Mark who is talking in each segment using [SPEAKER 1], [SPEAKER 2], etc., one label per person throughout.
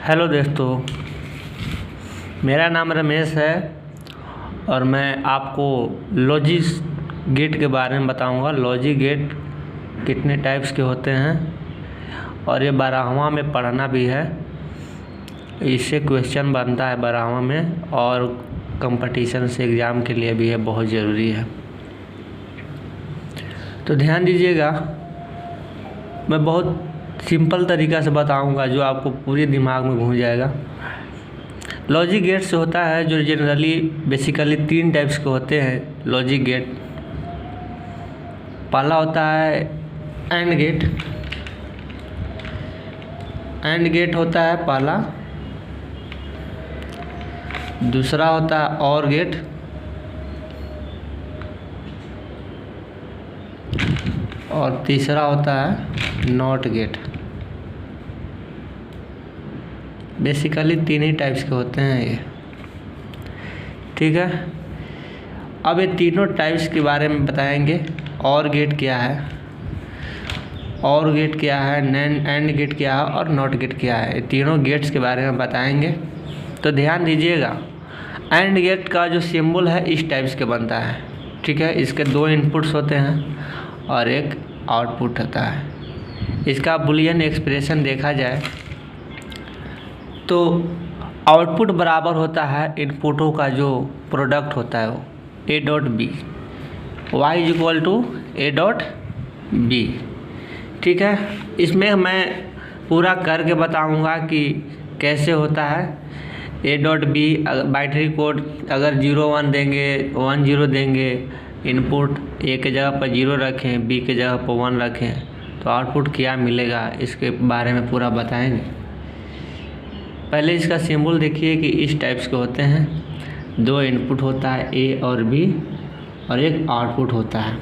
[SPEAKER 1] Hello दोस्तों, मेरा नाम रमेश है और मैं आपको लॉजिक गेट के बारे में बताऊंगा। लॉजिक गेट कितने टाइप्स के होते हैं और ये 12वां में पढ़ना भी है। इससे क्वेश्चन बनता है 12वां में और कंपटीशन से एग्ज़ाम के लिए भी है, बहुत ज़रूरी है। तो ध्यान दीजिएगा, मैं बहुत सिंपल तरीक़ा से बताऊंगा जो आपको पूरे दिमाग में घुस जाएगा। लॉजिक गेट से होता है जो जनरली बेसिकली 3 टाइप्स के होते हैं लॉजिक गेट। पहला होता है एंड गेट। एंड गेट होता है पहला। दूसरा होता है और गेट। और तीसरा होता है not gate. Basically 3 he types के होते हैं ये, ठीक है। अब ये तीनों टाइप्स के बारे में बताएंगे। और गेट क्या है, और गेट क्या है, एंड गेट क्या है और नॉट गेट क्या है, ये तीनों गेट्स के बारे में बताएंगे। तो ध्यान दीजिएगा, एंड गेट का जो सिंबल है इस टाइप्स के बनता है, ठीक है। इसके 2 इनपुट्स होते हैं और एक आउटपुट होता है। इसका बुलियन एक्सप्रेशन देखा जाए तो आउटपुट बराबर होता है इनपुटों का जो प्रोडक्ट होता है वो A dot B, Y is equal to A dot B, ठीक है। इसमें मैं पूरा करके बताऊंगा कि कैसे होता है। A dot B binary code अगर 0 1 देंगे, 1 0 देंगे, इनपुट A के जगह पर 0 रखें, B के जगह पर 1 रखें, तो आउटपुट क्या मिलेगा इसके बारे में पूरा बताएंगे। पहले इसका सिंबल देखिए कि इस टाइप्स के होते हैं। 2 इनपुट होता है A और B और एक आउटपुट होता है।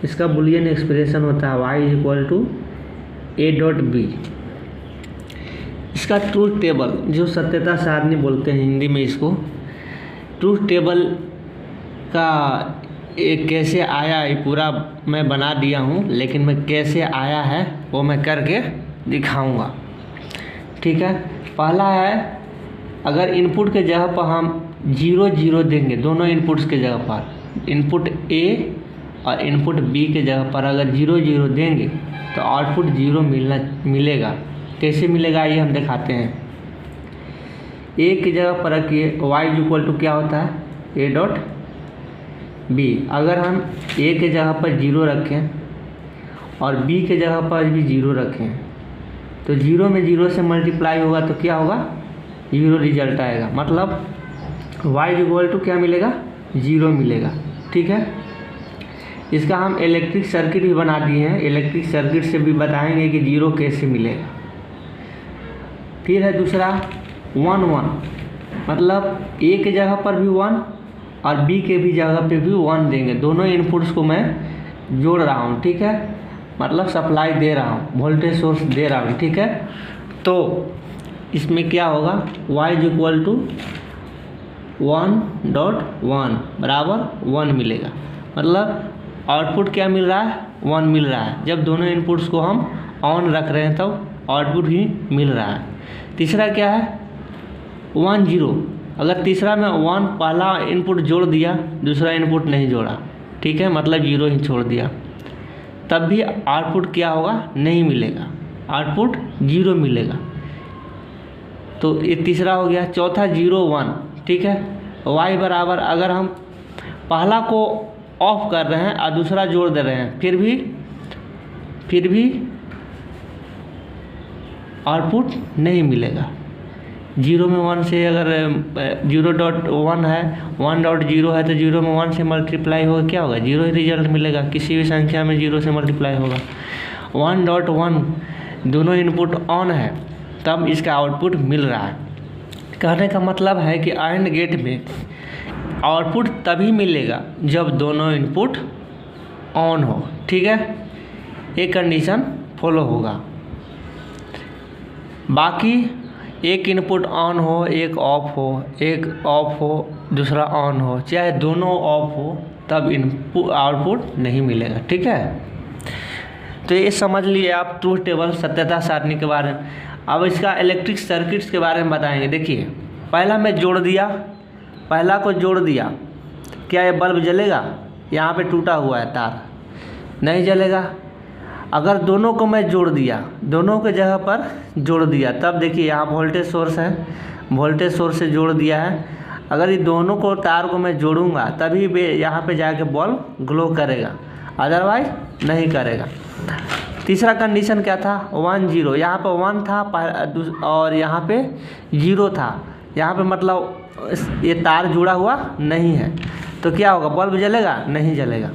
[SPEAKER 1] इसका बुलियन एक्सप्रेशन होता है y is equal to A dot B. इसका ट्रूथ टेबल, जो सत्यता सारणी बोलते हैं हिंदी में इसको, ट्रूथ टेबल का एक कैसे आया ये पूरा मैं बना दिया हूँ, लेकिन मैं कैसे आया है वो मैं करके दिखाऊंगा, ठीक है। पहला है, अगर इनपुट के जगह पर हम 0 0 देंगे, दोनों इनपुट्स के जगह पर इनपुट A और इनपुट B के जगह पर अगर 0 0 देंगे तो आउटपुट 0 मिलेगा। कैसे मिलेगा ये हम दिखाते हैं। A की जगह पर रखिए y इज इक्वल टू क्या होता है A डॉट B। अगर हम A के जगह पर 0 रखें और B के जगह पर भी 0 रखें तो 0 में 0 से मल्टीप्लाई होगा तो क्या होगा, 0 रिजल्ट आएगा। मतलब y इज इक्वल टू क्या मिलेगा, 0 मिलेगा, ठीक है। इसका हम इलेक्ट्रिक सर्किट भी बना दिए हैं। इलेक्ट्रिक सर्किट से भी बताएंगे कि 0 कैसे मिलेगा। फिर है दूसरा 1 1, मतलब A के जगह पर भी 1 और B के भी जगह पे भी 1 देंगे। दोनों इनपुट्स को मैं जोड़ रहा हूँ, ठीक है, मतलब सप्लाई दे रहा हूँ, वोल्टेज सोर्स दे रहा हूँ, ठीक है। तो इसमें क्या होगा, y is equal to 1 dot 1 बराबर 1 मिलेगा। मतलब आउटपुट क्या मिल रहा है, 1 मिल रहा है। जब दोनों इनपुट्स को हम ऑन रख रहे हैं तब तो आउटपुट ही मिल रहा है। तीसरा क्या है 1 0। अगर तीसरा में 1 पहला इनपुट जोड़ दिया, दूसरा इनपुट नहीं जोड़ा, ठीक है, मतलब 0 ही छोड़ दिया, तब भी आउटपुट क्या होगा, नहीं मिलेगा, आउटपुट 0 मिलेगा। तो ये तीसरा हो गया। चौथा 0 1, ठीक है। y बराबर अगर हम पहला को ऑफ कर रहे हैं और दूसरा जोड़ दे रहे हैं फिर भी आउटपुट नहीं मिलेगा। 0 में 1 से अगर 0 डॉट 1 है, 1 डॉट 0 है तो 0 में 1 से मल्टीप्लाई होगा, क्या होगा, 0 ही रिजल्ट मिलेगा। किसी भी संख्या में 0 से मल्टीप्लाई होगा। 1 डॉट 1 दोनों इनपुट ऑन है तब इसका आउटपुट मिल रहा है। कहने का मतलब है कि एंड गेट में आउटपुट तभी मिलेगा जब दोनों इनपुट ऑन हो, ठीक है, एक कंडीशन फॉलो होगा। बाकी एक इनपुट ऑन हो, एक ऑफ हो, एक ऑफ हो दूसरा ऑन हो, चाहे दोनों ऑफ हो, तब इनपुट आउटपुट नहीं मिलेगा, ठीक है। तो ये समझ लिए आप ट्रूथ टेबल सत्यता सारणी के बारे में। अब इसका इलेक्ट्रिक सर्किट्स के बारे में बताएंगे। देखिए, पहला मैं जोड़ दिया, पहला को जोड़ दिया, क्या ये बल्ब जलेगा? यहाँ पे टूटा हुआ है तार, नहीं जलेगा। अगर दोनों को मैं जोड़ दिया, दोनों के जगह पर जोड़ दिया, तब देखिए यहाँ वोल्टेज सोर्स है, वोल्टेज सोर्स से जोड़ दिया है। अगर ये दोनों को तार को मैं जोड़ूंगा तभी यहाँ पे जाके बल्ब ग्लो करेगा, अदरवाइज नहीं करेगा। तीसरा कंडीशन क्या था? 1 0, यहाँ पे 1 था और यहाँ पे 0 था। यहाँ पे मतलब ये तार जुड़ा हुआ नहीं है, तो क्या होगा? बल्ब जलेगा? नहीं जलेगा।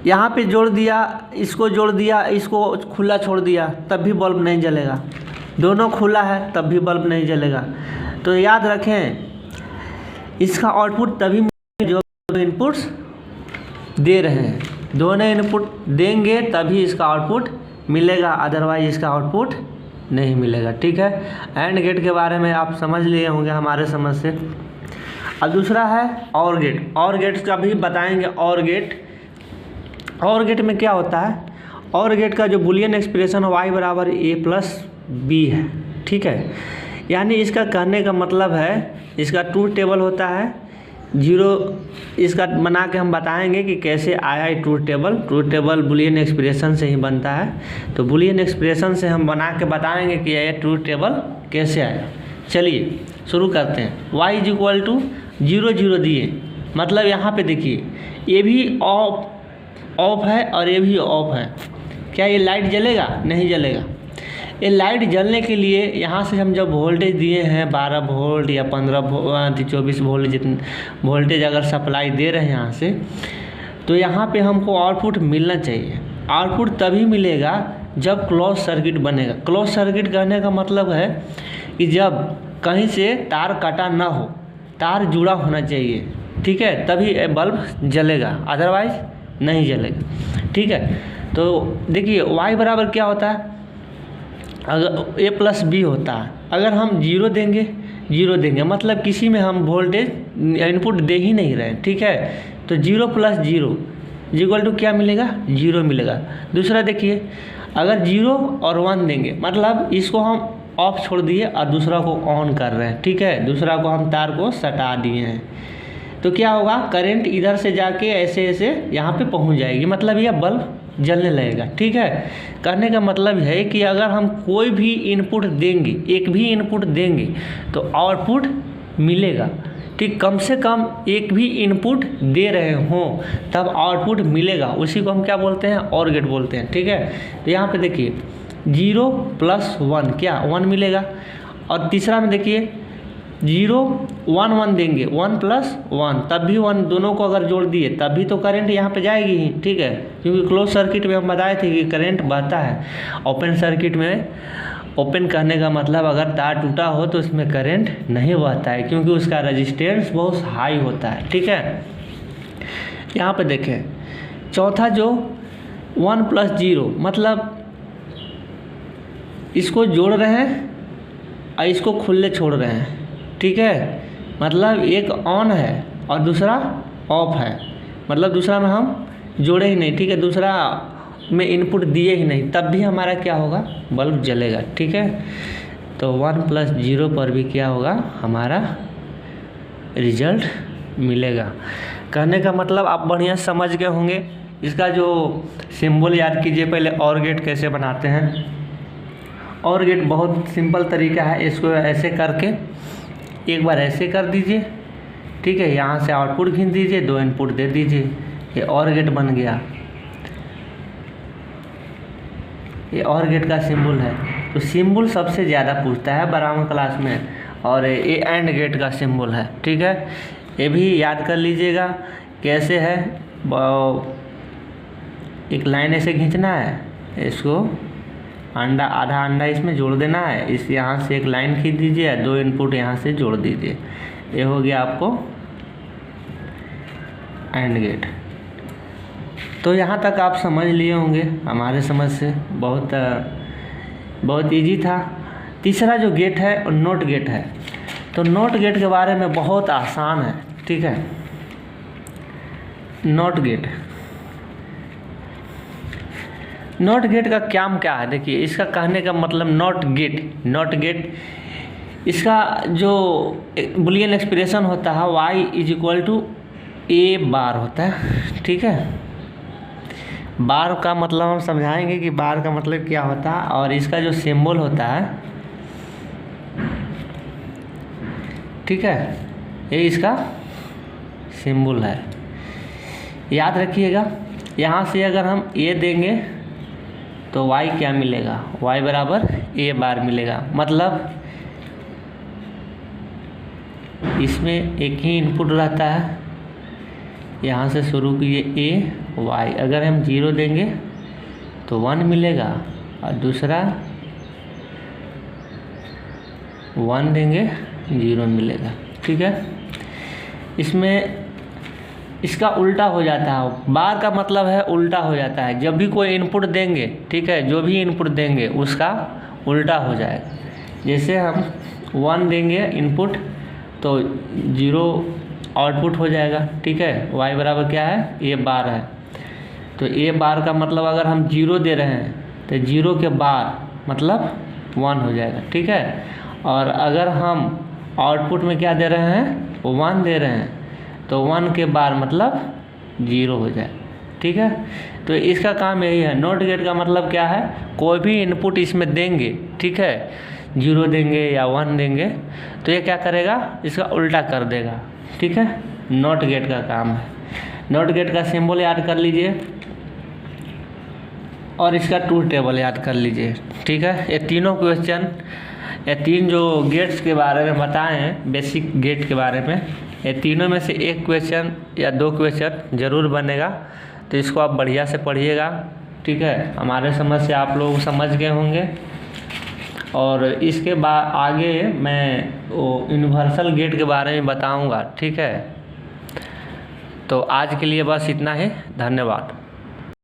[SPEAKER 1] यहाँ पे जोड़ दिया, इसको जोड़ दिया, इसको खुला छोड़ दिया, तब भी बल्ब नहीं जलेगा। दोनों खुला है तब भी बल्ब नहीं जलेगा। तो याद रखें, इसका आउटपुट तभी जो इनपुट्स दे रहे हैं, दोनों इनपुट देंगे तभी इसका आउटपुट मिलेगा, अदरवाइज इसका आउटपुट नहीं मिलेगा। ठीक है, एंड गेट के बारे में आप समझ लिए होंगे हमारे समझ से। अब दूसरा है और गेट। और गेट का भी बताएंगे। और गेट में क्या होता है? और गेट का जो बुलियन एक्सप्रेशन y बराबर a+b है। ठीक है, यानी इसका कहने का मतलब है, इसका ट्रूथ टेबल होता है 0। इसका बना के हम बताएंगे कि कैसे आया ये truth table. Truth table Boolean expression से ही बनता है, तो बुलियन एक्सप्रेशन से हम बना के बताएंगे कि ये ट्रूथ टेबल कैसे आया। चलिए शुरू करते हैं। y = 0 0 दिए, मतलब यहाँ पे देखिए ये भी ऑफ है और ये भी ऑफ है। क्या ये लाइट जलेगा? नहीं जलेगा। ये लाइट जलने के लिए यहाँ से हम जब वोल्टेज दिए हैं 12 वोल्ट या 15 वोल्ट 24 वोल्ट जितने वोल्टेज अगर सप्लाई दे रहे हैं यहाँ से, तो यहाँ पे हमको आउटपुट मिलना चाहिए। आउटपुट तभी मिलेगा जब क्लोज सर्किट बनेगा। क्लोज सर्किट कहने का मतलब है कि जब कहीं से तार कटा ना हो, तार जुड़ा होना चाहिए। ठीक है, तभी बल्ब जलेगा, अदरवाइज नहीं जलेगा। ठीक है, तो देखिए y बराबर क्या होता है? अगर a+b होता है, अगर हम 0 देंगे मतलब किसी में हम वोल्टेज इनपुट दे ही नहीं रहे। ठीक है, तो 0 + 0 = क्या मिलेगा? 0 मिलेगा। दूसरा देखिए, अगर 0 और 1 देंगे मतलब इसको हम ऑफ छोड़ दिए और दूसरा को ऑन कर रहे हैं। ठीक है, दूसरा को हम तार को सटा दिए हैं, तो क्या होगा? करंट इधर से जाके ऐसे ऐसे यहाँ पे पहुँच जाएगी, मतलब यह बल्ब जलने लगेगा। ठीक है, कहने का मतलब है कि अगर हम कोई भी इनपुट देंगे, एक भी इनपुट देंगे, तो आउटपुट मिलेगा। ठीक, कम से कम एक भी इनपुट दे रहे हों तब आउटपुट मिलेगा। उसी को हम क्या बोलते हैं? और गेट बोलते हैं। ठीक है, तो यहाँ पे देखिए 0 + 1 क्या? 1 मिलेगा। और तीसरा में देखिए 0 1 1 देंगे, 1 + 1 तब भी 1, दोनों को अगर जोड़ दिए तब भी तो करंट यहाँ पे जाएगी ही। ठीक है, क्योंकि क्लोज सर्किट में हम बताए थे कि करंट बहता है। ओपन सर्किट में, ओपन कहने का मतलब अगर तार टूटा हो तो उसमें करंट नहीं बहता है, क्योंकि उसका रेजिस्टेंस बहुत हाई होता है। ठीक है, यहाँ पे देखें चौथा जो 1 + 0 मतलब इसको जोड़ रहे हैं और इसको खुले छोड़ रहे हैं। ठीक है, मतलब एक ऑन है और दूसरा ऑफ है, मतलब दूसरा में हम जोड़े ही नहीं। ठीक है, दूसरा में इनपुट दिए ही नहीं, तब भी हमारा क्या होगा? बल्ब जलेगा। ठीक है, तो 1 + 0 पर भी क्या होगा? हमारा रिजल्ट मिलेगा। कहने का मतलब आप बढ़िया समझ गए होंगे। इसका जो सिंबल याद कीजिए पहले। और गेट कैसे बनाते हैं? और गेट बहुत सिंपल तरीका है। इसको ऐसे करके एक बार ऐसे कर दीजिए। ठीक है, यहाँ से आउटपुट खींच दीजिए, 2 इनपुट दे दीजिए, ये और गेट बन गया। ये और गेट का सिंबल है। तो सिंबल सबसे ज़्यादा पूछता है 12वीं क्लास में, और ये एंड गेट का सिंबल है। ठीक है, ये भी याद कर लीजिएगा कैसे है। एक लाइन ऐसे खींचना है, इसको अंडा आधा अंडा इसमें जोड़ देना है। इस यहाँ से एक लाइन खींच दीजिए, 2 इनपुट यहाँ से जोड़ दीजिए, ये हो गया आपको एंड गेट। तो यहाँ तक आप समझ लिए होंगे हमारे समझ से। बहुत इजी था। तीसरा जो गेट है नोट गेट है। तो नोट गेट के बारे में बहुत आसान है। ठीक है, नोट गेट नॉट गेट का क्या है, देखिए इसका कहने का मतलब नॉट गेट इसका जो बुलियन एक्सप्रेशन होता है y इज इक्वल टू ए बार होता है, ठीक है। बार का मतलब हम समझाएंगे कि बार का मतलब क्या होता है, और इसका जो सिंबल होता है, ठीक है, ये इसका सिंबल है, याद रखिएगा। यहाँ से अगर हम ए देंगे तो y क्या मिलेगा, y बराबर ए बार मिलेगा। मतलब इसमें एक ही इनपुट रहता है, यहाँ से शुरू किए ए y, अगर हम 0 देंगे तो 1 मिलेगा, और दूसरा 1 देंगे 0 मिलेगा, ठीक है। इसमें इसका उल्टा हो जाता है, बार का मतलब है उल्टा हो जाता है। जब भी कोई इनपुट देंगे, ठीक है, जो भी इनपुट देंगे उसका उल्टा हो जाएगा। जैसे हम 1 देंगे इनपुट तो 0 आउटपुट हो जाएगा, ठीक है। y बराबर क्या है, ए बार है, तो ए बार का मतलब अगर हम 0 दे रहे हैं तो 0 के बार मतलब 1 हो जाएगा, ठीक है। और अगर हम आउटपुट में क्या दे रहे हैं, 1 दे रहे हैं, तो 1 के बार मतलब 0 हो जाए, ठीक है। तो इसका काम यही है। नॉट गेट का मतलब क्या है, कोई भी इनपुट इसमें देंगे, ठीक है, 0 देंगे या 1 देंगे तो ये क्या करेगा, इसका उल्टा कर देगा, ठीक है। नॉट गेट का काम है। नॉट गेट का सिंबल याद कर लीजिए और इसका ट्रूथ टेबल याद कर लीजिए, ठीक है। ये तीनों क्वेश्चन, ये 3 जो गेट्स के बारे में बताए हैं, बेसिक गेट के बारे में, ये तीनों में से एक क्वेश्चन या 2 क्वेश्चन ज़रूर बनेगा। तो इसको आप बढ़िया से पढ़िएगा, ठीक है। हमारे समझ से आप लोग समझ गए होंगे। और इसके बाद आगे मैं वो यूनिवर्सल गेट के बारे में बताऊंगा, ठीक है। तो आज के लिए बस इतना ही, धन्यवाद।